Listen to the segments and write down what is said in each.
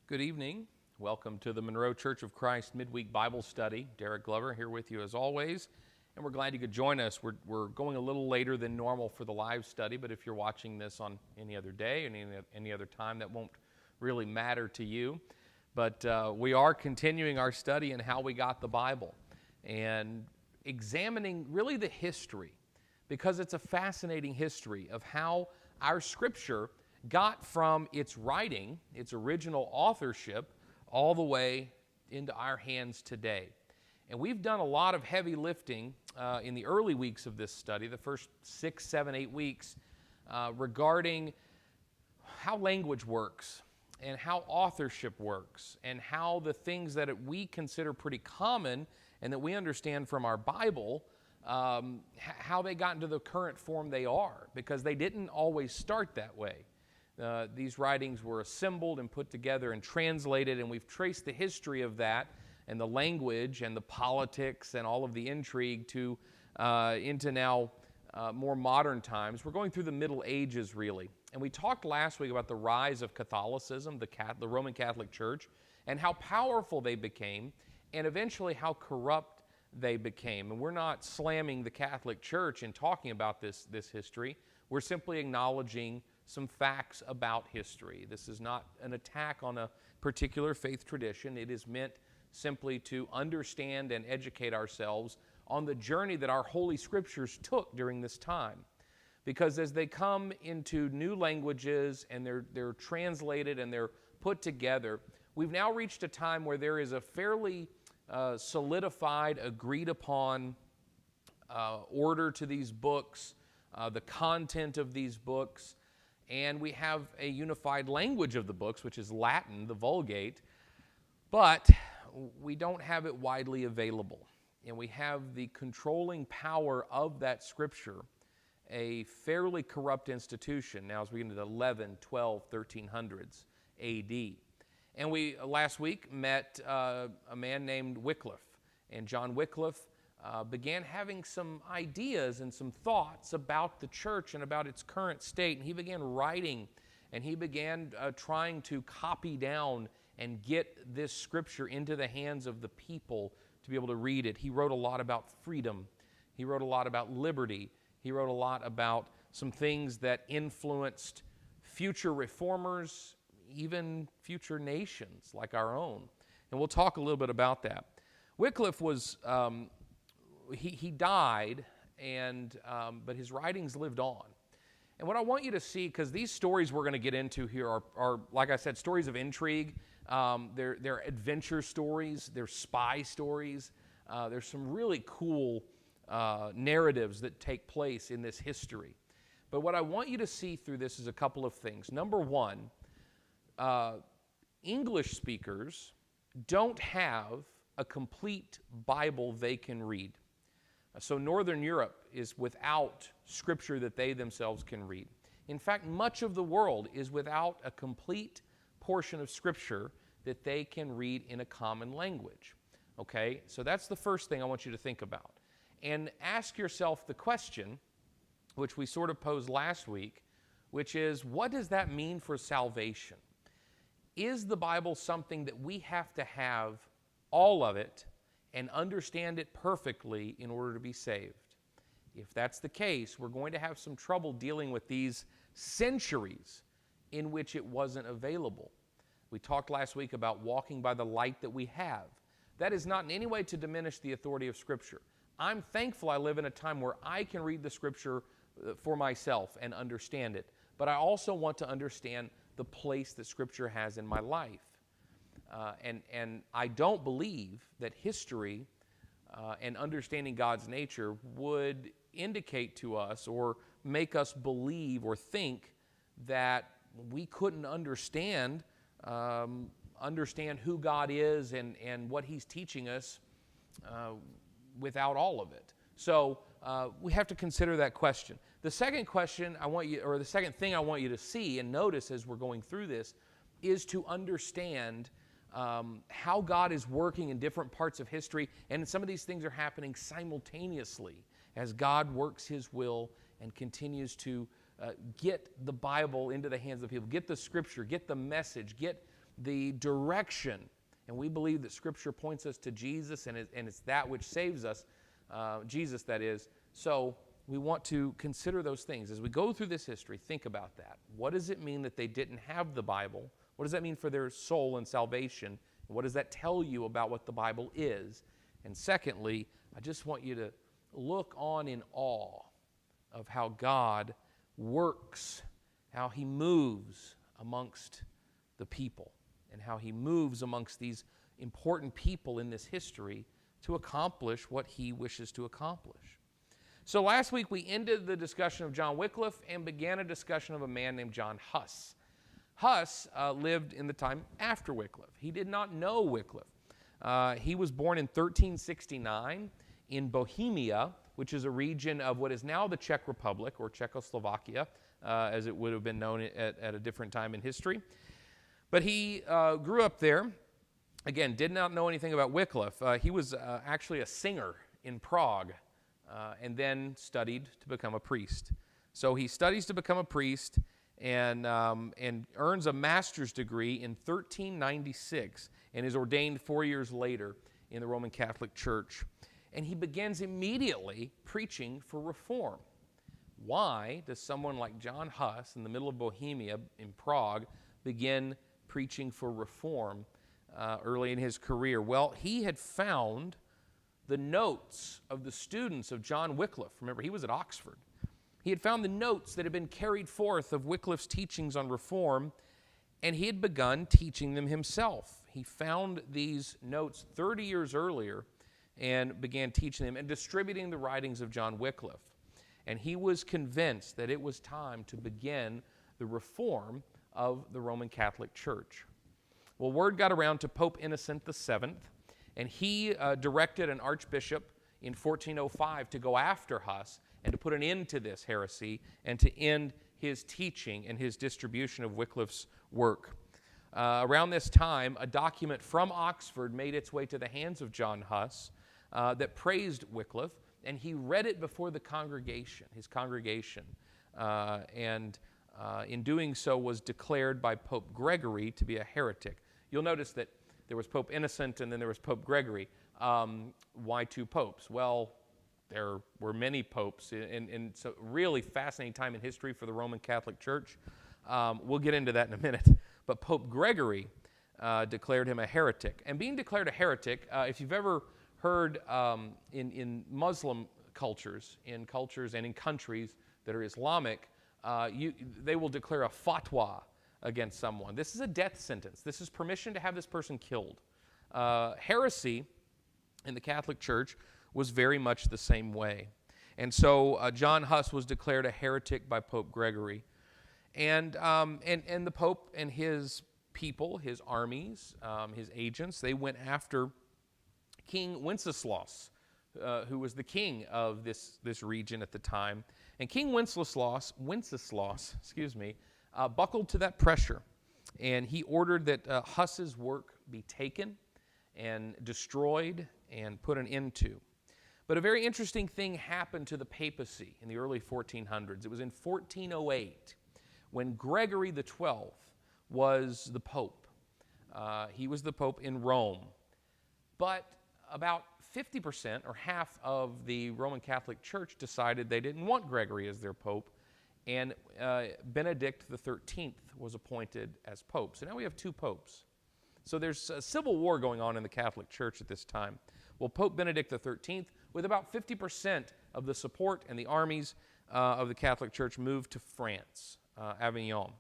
Good evening. Welcome to the Monroe Church of Christ Midweek Bible Study. Derek Glover here with you as always, and we're glad you could join us. We're going a little later than normal for the live study, but if you're watching this on any other day and any other time, that won't really matter to you. But we are continuing our study in how we got the Bible and examining really the history, because it's a fascinating history of how our Scripture got from its writing, its original authorship, all the way into our hands today. And we've done a lot of heavy lifting in the early weeks of this study, the first 6, 7, 8 weeks, regarding how language works and how authorship works and how the things that we consider pretty common and that we understand from our Bible, how they got into the current form they are, because they didn't always start that way. These writings were assembled and put together and translated, and we've traced the history of that and the language and the politics and all of the intrigue to into now more modern times. We're going through the Middle Ages, really. And we talked last week about the rise of Catholicism, the Roman Catholic Church, and how powerful they became, and eventually how corrupt they became. And we're not slamming the Catholic Church in talking about this history. We're simply acknowledging some facts about history. This is not an attack on a particular faith tradition. It is meant simply to understand and educate ourselves on the journey that our Holy Scriptures took during this time. Because as they come into new languages and they're translated and they're put together, we've now reached a time where there is a fairly solidified, agreed upon order to these books, the content of these books, and we have a unified language of the books, which is Latin, the Vulgate, but we don't have it widely available. And we have the controlling power of that Scripture, a fairly corrupt institution now as we get into the 11, 12, 1300s AD. And we, last week, met a man named Wycliffe. And John Wycliffe began having some ideas and some thoughts about the church and about its current state. And he began writing, and he began trying to copy down and get this Scripture into the hands of the people to be able to read it. He wrote a lot about freedom. He wrote a lot about liberty. He wrote a lot about some things that influenced future reformers, even future nations like our own. And we'll talk a little bit about that. Wycliffe was... He died, but his writings lived on. And what I want you to see, because these stories we're going to get into here are, like I said, stories of intrigue. They're adventure stories. They're spy stories. There's some really cool narratives that take place in this history. But what I want you to see through this is a couple of things. Number one, English speakers don't have a complete Bible they can read. So Northern Europe is without Scripture that they themselves can read. In fact, much of the world is without a complete portion of Scripture that they can read in a common language. Okay? So that's the first thing I want you to think about. And ask yourself the question, which we sort of posed last week, which is, what does that mean for salvation? Is the Bible something that we have to have all of it and understand it perfectly in order to be saved? If that's the case, we're going to have some trouble dealing with these centuries in which it wasn't available. We talked last week about walking by the light that we have. That is not in any way to diminish the authority of Scripture. I'm thankful I live in a time where I can read the Scripture for myself and understand it, but I also want to understand the place that Scripture has in my life. And I don't believe that history and understanding God's nature would indicate to us or make us believe or think that we couldn't understand who God is and what He's teaching us without all of it. So we have to consider that question. The second question the second thing I want you to see and notice as we're going through this is to understand how God is working in different parts of history, and some of these things are happening simultaneously as God works His will and continues to get the Bible into the hands of people, get the Scripture, get the message, get the direction. And we believe that Scripture points us to Jesus, and it's that which saves us, Jesus, that is. So we want to consider those things. As we go through this history, think about that. What does it mean that they didn't have the Bible? What does that mean for their soul and salvation? What does that tell you about what the Bible is? And secondly, I just want you to look on in awe of how God works, how He moves amongst the people, and how He moves amongst these important people in this history to accomplish what He wishes to accomplish. So last week we ended the discussion of John Wycliffe and began a discussion of a man named John Huss. Huss lived in the time after Wycliffe. He did not know Wycliffe. He was born in 1369 in Bohemia, which is a region of what is now the Czech Republic, or Czechoslovakia, as it would have been known at a different time in history. But he grew up there. Again, did not know anything about Wycliffe. He was actually a singer in Prague, and then studied to become a priest. So he studies to become a priest and earns a master's degree in 1396 and is ordained 4 years later in the Roman Catholic Church. And he begins immediately preaching for reform. Why does someone like John Huss in the middle of Bohemia in Prague begin preaching for reform early in his career? Well, he had found the notes of the students of John Wycliffe. Remember, he was at Oxford. He had found the notes that had been carried forth of Wycliffe's teachings on reform, and he had begun teaching them himself. He found these notes 30 years earlier and began teaching them and distributing the writings of John Wycliffe. And he was convinced that it was time to begin the reform of the Roman Catholic Church. Well, word got around to Pope Innocent VII, and he directed an archbishop in 1405 to go after Huss and to put an end to this heresy and to end his teaching and his distribution of Wycliffe's work. Around this time, a document from Oxford made its way to the hands of John Huss that praised Wycliffe, and he read it before the congregation, his congregation, and in doing so was declared by Pope Gregory to be a heretic. You'll notice that there was Pope Innocent and then there was Pope Gregory. Why two popes? Well, there were many popes, and it's a really fascinating time in history for the Roman Catholic Church. We'll get into that in a minute. But Pope Gregory declared him a heretic. And being declared a heretic, if you've ever heard in Muslim cultures, and in countries that are Islamic, they will declare a fatwa against someone. This is a death sentence. This is permission to have this person killed. Heresy in the Catholic Church was very much the same way. And so John Huss was declared a heretic by Pope Gregory. And the Pope and his people, his armies, his agents, they went after King Wenceslaus, who was the king of this region at the time. And King Wenceslaus, buckled to that pressure. And he ordered that Huss's work be taken and destroyed and put an end to. But a very interesting thing happened to the papacy in the early 1400s. It was in 1408 when Gregory XII was the pope. He was the pope in Rome. But about 50% or half of the Roman Catholic Church decided they didn't want Gregory as their pope, and Benedict XIII was appointed as pope. So now we have two popes. So there's a civil war going on in the Catholic Church at this time. Well, Pope Benedict XIII, with about 50% of the support and the armies of the Catholic Church, moved to France, Avignon.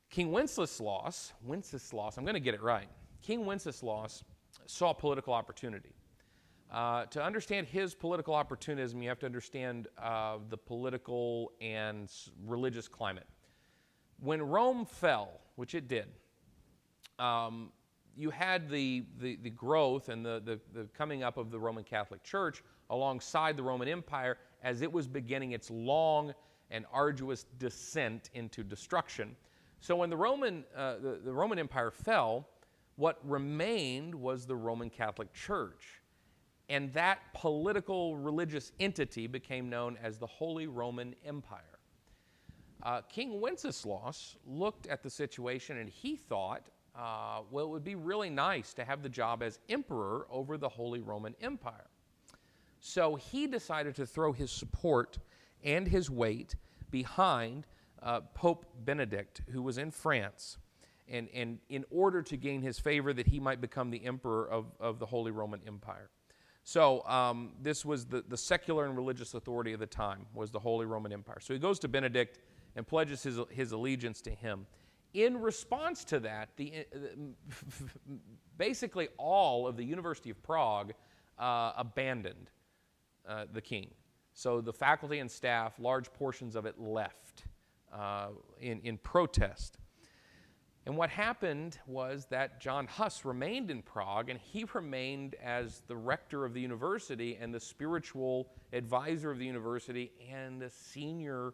King Wenceslaus, I'm going to get it right. King Wenceslaus saw political opportunity. To understand his political opportunism, you have to understand the political and religious climate. When Rome fell, which it did, you had the growth and the coming up of the Roman Catholic Church alongside the Roman Empire as it was beginning its long and arduous descent into destruction. So when the Roman Empire fell, what remained was the Roman Catholic Church. And that political religious entity became known as the Holy Roman Empire. King Wenceslaus looked at the situation and he thought well, it would be really nice to have the job as emperor over the Holy Roman Empire. So he decided to throw his support and his weight behind Pope Benedict, who was in France, and in order to gain his favor that he might become the emperor of the Holy Roman Empire. So this was the secular and religious authority of the time, was the Holy Roman Empire. So he goes to Benedict and pledges his allegiance to him. In response to that, basically all of the University of Prague abandoned the king. So the faculty and staff, large portions of it left in protest. And what happened was that John Huss remained in Prague, and he remained as the rector of the university and the spiritual advisor of the university and the senior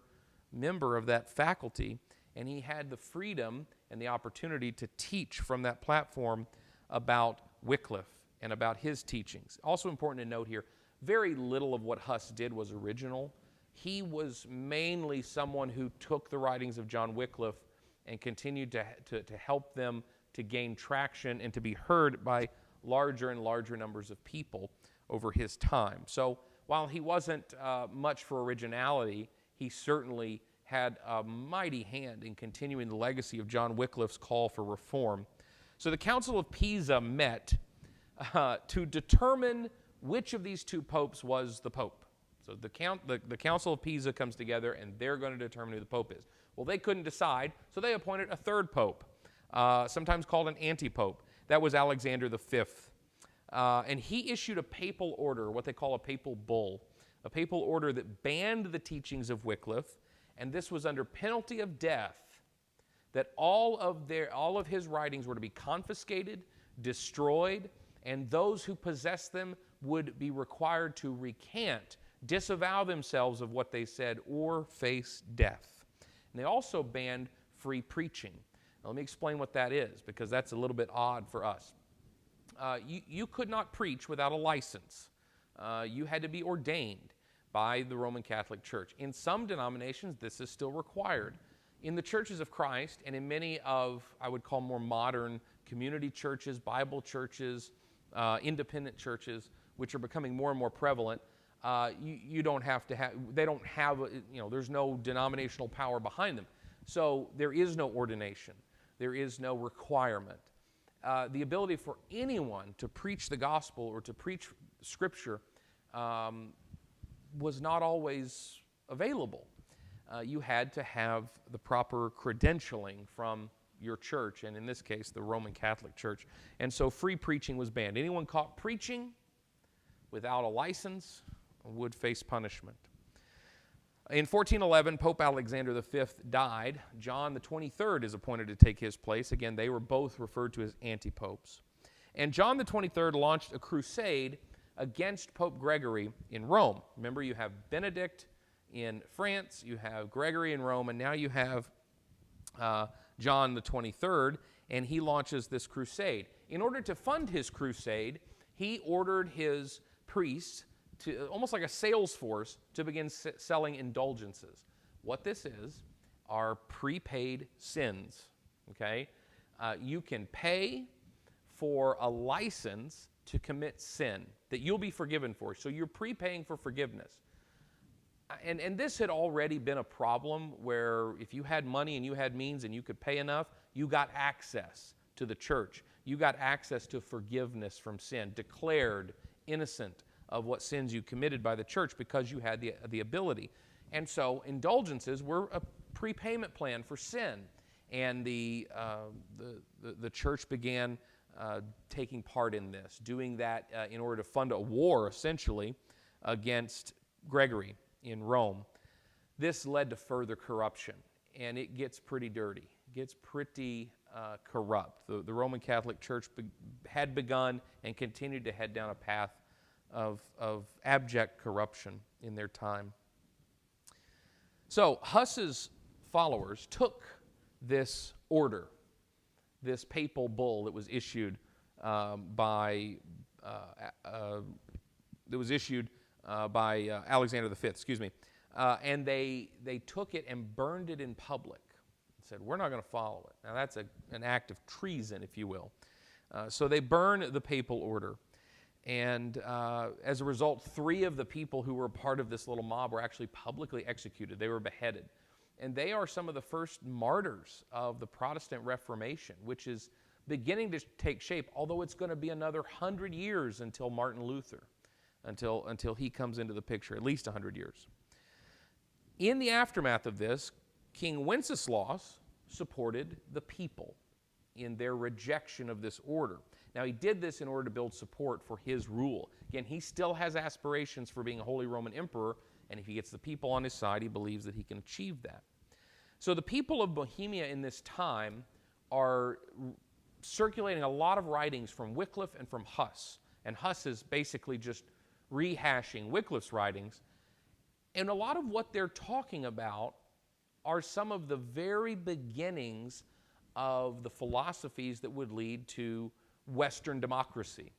member of that faculty. And he had the freedom and the opportunity to teach from that platform about Wycliffe and about his teachings. Also important to note here, very little of what Huss did was original. He was mainly someone who took the writings of John Wycliffe and continued to help them to gain traction and to be heard by larger and larger numbers of people over his time. So while he wasn't much for originality, he certainly had a mighty hand in continuing the legacy of John Wycliffe's call for reform. So the Council of Pisa met to determine which of these two popes was the pope. So the Council of Pisa comes together, and they're going to determine who the pope is. Well, they couldn't decide, so they appointed a third pope, sometimes called an anti-pope. That was Alexander V. And he issued a papal order, what they call a papal bull, a papal order that banned the teachings of Wycliffe, and this was under penalty of death, that all of his writings were to be confiscated, destroyed, and those who possessed them would be required to recant, disavow themselves of what they said, or face death. And they also banned free preaching. Now, let me explain what that is, because that's a little bit odd for us. You could not preach without a license. You had to be ordained by the Roman Catholic Church. In some denominations, this is still required. In the churches of Christ, and in many of, I would call more modern community churches, Bible churches, independent churches, which are becoming more and more prevalent, you don't have to have, they don't have, there's no denominational power behind them. So there is no ordination. There is no requirement. The ability for anyone to preach the gospel or to preach Scripture was not always available. You had to have the proper credentialing from your church, and in this case, the Roman Catholic Church. And so free preaching was banned. Anyone caught preaching without a license would face punishment. In 1411, Pope Alexander V died. John the 23rd is appointed to take his place. Again, they were both referred to as anti-popes. And John the 23rd launched a crusade against Pope Gregory in Rome. Remember, you have Benedict in France, you have Gregory in Rome, and now you have John the 23rd, and he launches this crusade. In order to fund his crusade, he ordered his priests, to almost like a sales force, to begin selling indulgences. What this is are prepaid sins, okay? You can pay for a license to commit sin that you'll be forgiven for. So you're prepaying for forgiveness. And this had already been a problem where if you had money and you had means and you could pay enough, you got access to the church. You got access to forgiveness from sin, declared innocent of what sins you committed by the church because you had the ability. And so indulgences were a prepayment plan for sin. And the church began taking part in this, doing that in order to fund a war, essentially, against Gregory in Rome. This led to further corruption, and it gets pretty dirty. It gets pretty corrupt. The Roman Catholic Church had begun and continued to head down a path of abject corruption in their time. So Huss's followers took this order, this papal bull that was issued by Alexander V, and they took it and burned it in public. said, we're not going to follow it. Now that's an act of treason, if you will. So they burn the papal order. And as a result, 3 of the people who were part of this little mob were actually publicly executed. They were beheaded. And they are some of the first martyrs of the Protestant Reformation, which is beginning to take shape, although it's going to be another 100 years until Martin Luther, until he comes into the picture, at least 100 years. In the aftermath of this, King Wenceslaus supported the people in their rejection of this order. Now, he did this in order to build support for his rule. Again, he still has aspirations for being a Holy Roman Emperor, and if he gets the people on his side, he believes that he can achieve that. So the people of Bohemia in this time are circulating a lot of writings from Wycliffe and from Huss. And Huss is basically just rehashing Wycliffe's writings. And a lot of what they're talking about are some of the very beginnings of the philosophies that would lead to Western democracy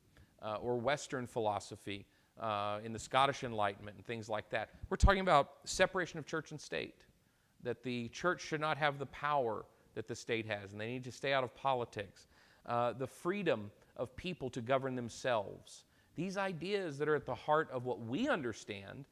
or Western philosophy in the Scottish Enlightenment and things like that. We're talking about separation of church and state, that the church should not have the power that the state has, and they need to stay out of politics. The freedom of people to govern themselves. These ideas that are at the heart of what we understand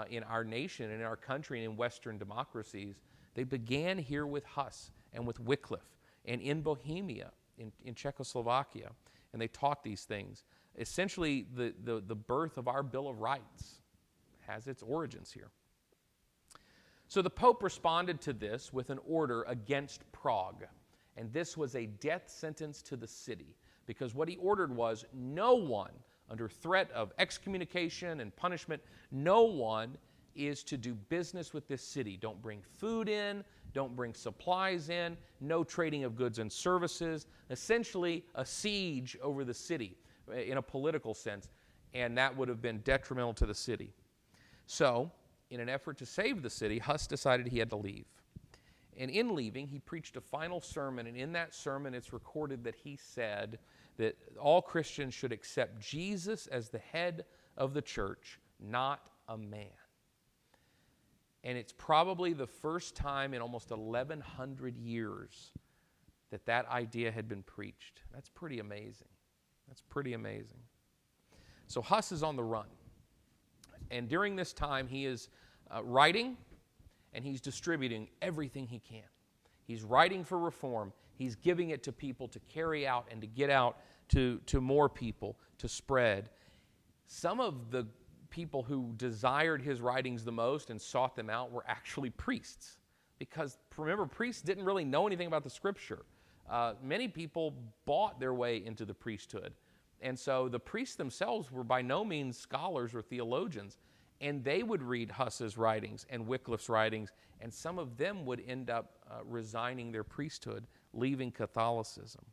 in our nation, in our country, and in Western democracies, they began here with Huss and with Wycliffe and in Bohemia, in Czechoslovakia, and they taught these things. Essentially, the birth of our Bill of Rights has its origins here. So the Pope responded to this with an order against Prague, and this was a death sentence to the city, because what he ordered was no one, under threat of excommunication and punishment, no one is to do business with this city. Don't bring food in, don't bring supplies in, no trading of goods and services, essentially a siege over the city in a political sense, and that would have been detrimental to the city. So, in an effort to save the city, Huss decided he had to leave. And in leaving, he preached a final sermon, and in that sermon it's recorded that he said that all Christians should accept Jesus as the head of the church, not a man. And it's probably the first time in almost 1,100 years that that idea had been preached. That's pretty amazing. That's pretty amazing. So Huss is on the run. And during this time, he is writing and he's distributing everything he can. He's writing for reform. He's giving it to people to carry out and to get out to more people, to spread. Some of the people who desired his writings the most and sought them out were actually priests. Because remember, priests didn't really know anything about the Scripture. Many people bought their way into the priesthood. And so the priests themselves were by no means scholars or theologians. And they would read Huss's writings and Wycliffe's writings, and some of them would end up resigning their priesthood, leaving Catholicism.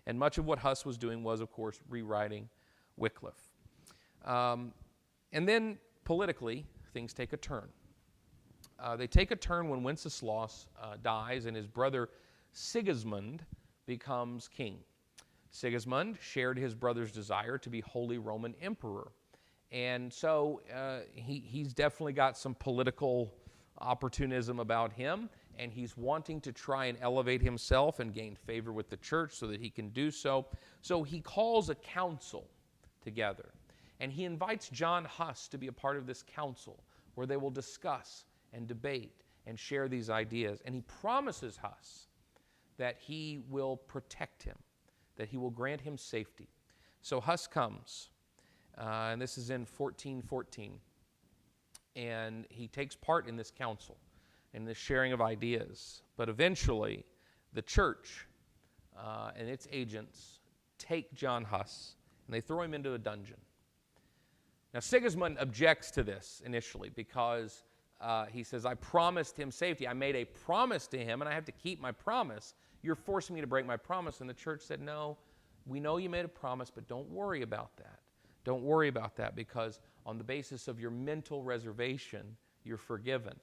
And much of what Huss was doing was, of course, rewriting Wycliffe. And then, politically, things take a turn. They take a turn when Wenceslaus dies and his brother Sigismund becomes king. Sigismund shared his brother's desire to be Holy Roman Emperor. And so he's definitely got some political opportunism about him, and he's wanting to try and elevate himself and gain favor with the church so that he can do so. So he calls a council together, and he invites John Huss to be a part of this council where they will discuss and debate and share these ideas. And he promises Huss that he will protect him, that he will grant him safety. So Huss comes. And this is in 1414. And he takes part in this council, in this sharing of ideas. But eventually, the church and its agents take John Huss, and they throw him into a dungeon. Now, Sigismund objects to this initially because he says, I promised him safety. I made a promise to him, and I have to keep my promise. You're forcing me to break my promise. And the church said, no, we know you made a promise, but don't worry about that. Don't worry about that, because on the basis of your mental reservation, you're forgiven.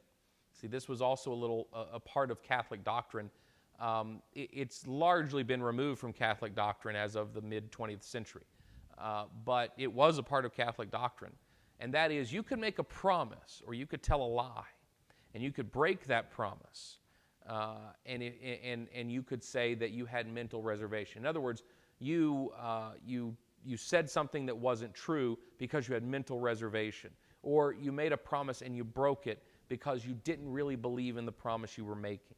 See, this was also a part of Catholic doctrine. It's largely been removed from Catholic doctrine as of the mid-20th century. But it was a part of Catholic doctrine. And that is, you could make a promise or you could tell a lie, and you could break that promise. and you could say that you had mental reservation. In other words, you said something that wasn't true because you had mental reservation, or you made a promise and you broke it because you didn't really believe in the promise you were making.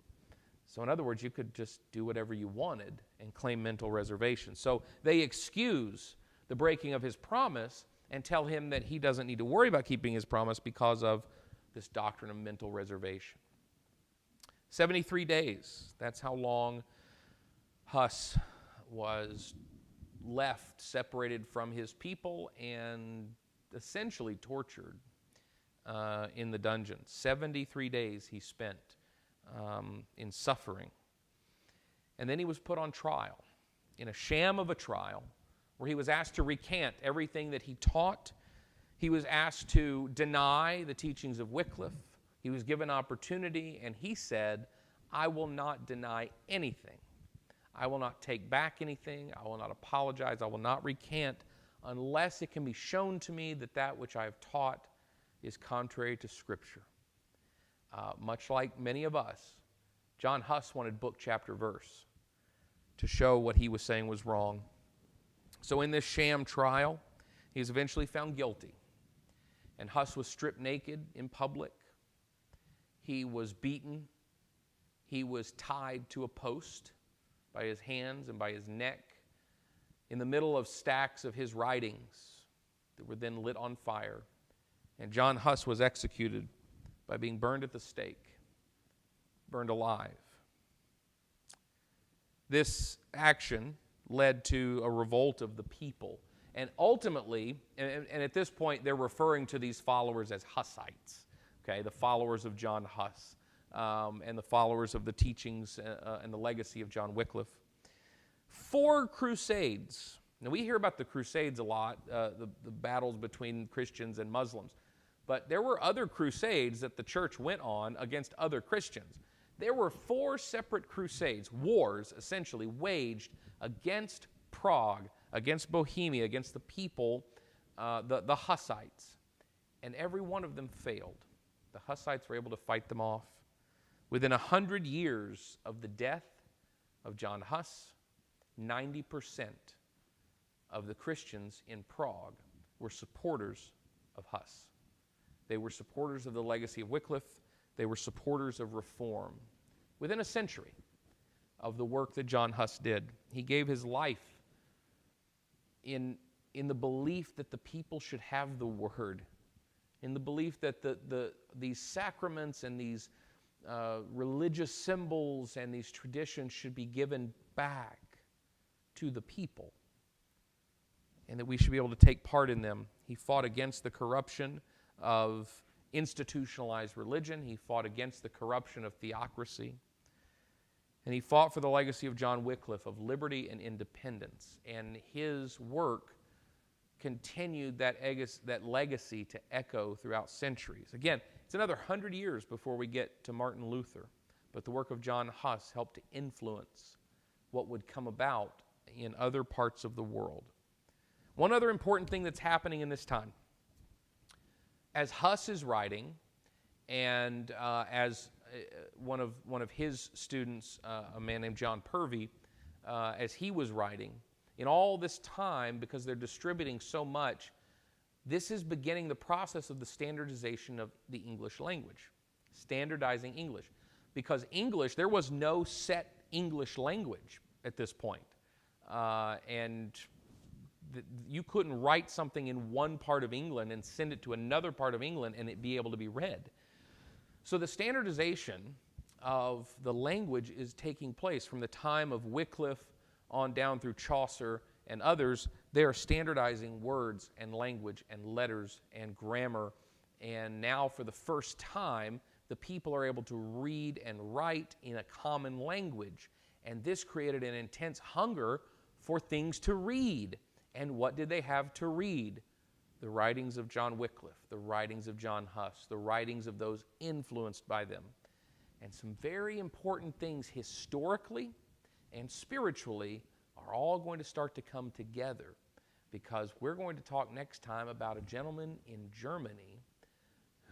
So in other words, you could just do whatever you wanted and claim mental reservation. So they excuse the breaking of his promise and tell him that he doesn't need to worry about keeping his promise because of this doctrine of mental reservation. 73 days, that's how long Huss was left separated from his people and essentially tortured in the dungeon. 73 days he spent in suffering. And then he was put on trial, in a sham of a trial, where he was asked to recant everything that he taught. He was asked to deny the teachings of Wycliffe. He was given opportunity, and he said, I will not deny anything. I will not take back anything. I will not apologize. I will not recant unless it can be shown to me that that which I have taught is contrary to Scripture. Much like many of us, John Huss wanted book, chapter, verse to show what he was saying was wrong. So in this sham trial, he was eventually found guilty. And Huss was stripped naked in public. He was beaten. He was tied to a post by his hands and by his neck in the middle of stacks of his writings that were then lit on fire. And John Huss was executed by being burned at the stake, burned alive. This action led to a revolt of the people. And ultimately, and at this point, they're referring to these followers as Hussites, okay, the followers of John Huss, and the followers of the teachings and the legacy of John Wycliffe. 4 crusades. Now, we hear about the crusades a lot, the battles between Christians and Muslims. But there were other crusades that the church went on against other Christians. There were 4 separate crusades, wars essentially, waged against Prague, against Bohemia, against the people, the Hussites. And every one of them failed. The Hussites were able to fight them off. Within 100 years of the death of John Huss, 90% of the Christians in Prague were supporters of Huss. They were supporters of the legacy of Wycliffe. They were supporters of reform. Within a century of the work that John Huss did, he gave his life in the belief that the people should have the word, in the belief that these sacraments and these religious symbols and these traditions should be given back to the people, and that we should be able to take part in them. He fought against the corruption of institutionalized religion. He fought against the corruption of theocracy. And he fought for the legacy of John Wycliffe of liberty and independence. And his work continued that legacy to echo throughout centuries. Again, it's another 100 years before we get to Martin Luther. But the work of John Huss helped to influence what would come about in other parts of the world. One other important thing that's happening in this time. As Huss is writing, and as one of his students, a man named John Purvey, as he was writing, in all this time, because they're distributing so much, this is beginning the process of the standardization of the English language, standardizing English. Because English, there was no set English language at this point. You couldn't write something in one part of England and send it to another part of England and it be able to be read. So the standardization of the language is taking place from the time of Wycliffe on down through Chaucer and others. They are standardizing words and language and letters and grammar. And now for the first time, the people are able to read and write in a common language. And this created an intense hunger for things to read. And what did they have to read? The writings of John Wycliffe, the writings of John Huss, the writings of those influenced by them. And some very important things historically and spiritually are all going to start to come together, because we're going to talk next time about a gentleman in Germany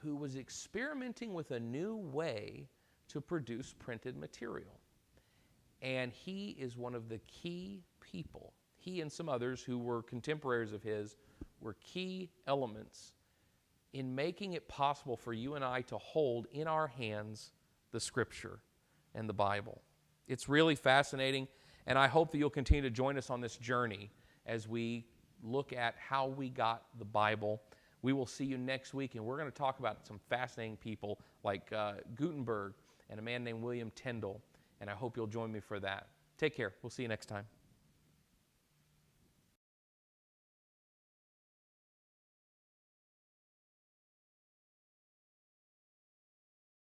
who was experimenting with a new way to produce printed material. And he is one of the key people. He and some others who were contemporaries of his were key elements in making it possible for you and I to hold in our hands the Scripture and the Bible. It's really fascinating, and I hope that you'll continue to join us on this journey as we look at how we got the Bible. We will see you next week, and we're going to talk about some fascinating people like Gutenberg and a man named William Tyndale, and I hope you'll join me for that. Take care. We'll see you next time.